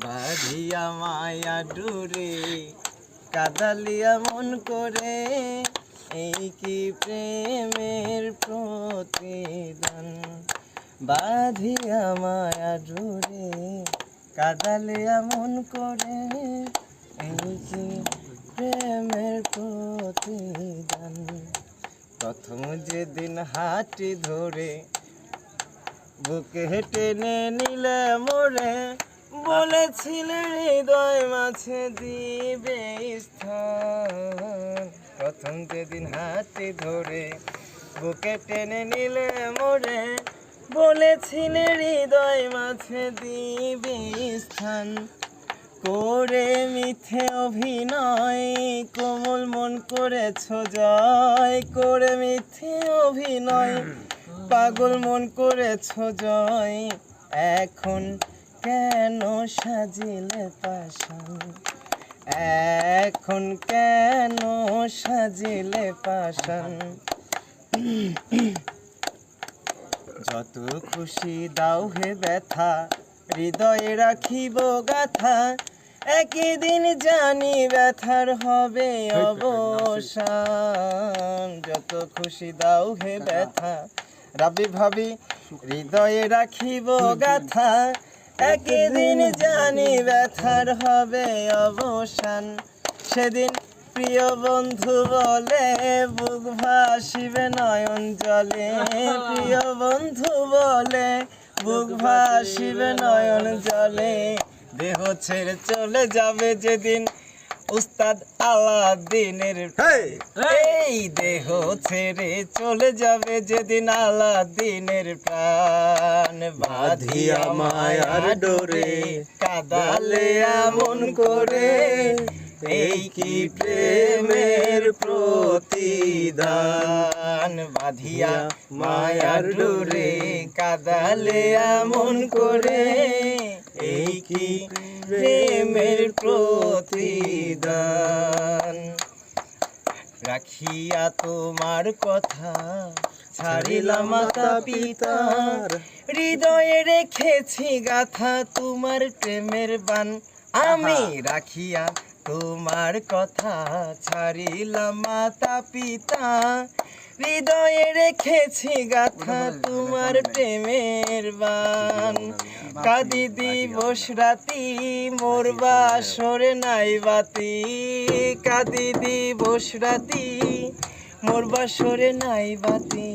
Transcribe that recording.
বাঁধিয়া মায়া ডোরে কাদালিয়া মন করে, এই কি প্রেমের প্রতিদান। বাঁধিয়া মায়া ডোরে কাদালিয়া মন করে, এই কি প্রেমের প্রতিদান। প্রথম যেদিন হাঁটি ধরে বুকে টেনে নিলে মোরে, বলেছিলে হৃদয় মাঝে দিবে স্থান। প্রথম যেদিন হাতে ধরে বুকে টেনে নিলে মোরে, বলেছিলে হৃদয় মাঝে দিবে স্থান। করে মিথ্যে অভিনয় কোমল মন করেছ জয়, করে মিথ্যে অভিনয় পাগল মন করেছ জয়। এখন কেন সাজিলে পাষাণ, এখন কেন সাজিলে পাষাণ। যত খুশি দাও হে ব্যথা, হৃদয়ে রাখিব গাথা। একদিন জানি ব্যথার হবে অবসান। যত খুশি দাও হে ব্যথা, রাবি ভাবি হৃদয়ে রাখিব গাথা। একদিন জানি ব্যথার হবে অবসান। সেদিন প্রিয় বন্ধু বলে বুক ভাসিবে নয়ন জলে, প্রিয় বন্ধু বলে বুক ভাসিবে নয়ন জলে। দেহ ছেড়ে চলে যাবে যেদিন উস্তাদ আলাদিনের, এই দেহ ছেড়ে চলে যাবে যেদিন আলাদিনের প্রাণ। বাঁধিয়া মায়ার ডোরে কাদালে এমন করে, এই কি প্রেমের প্রতিদান। বাঁধিয়া মায়ার ডোরে কাদালে এমন করে, এই কি প্রেমের প্রতিদান। রাখিয়া তোমার কথা ছাড়িলাম মাতা পিতার, হৃদয়ে রেখেছি গাথা তোমার প্রেমের বান। আমি রাখিয়া তোমার কথা ছাড়িলাম মাতা পিতা, হৃদয়ে রেখেছি গাথা তোমার প্রেমের বান। কাঁদি দিবস রাতি মোর বাসরে নাই বাতি, কাঁদি দিবস রাতি মোর বাসরে নাই বাতি।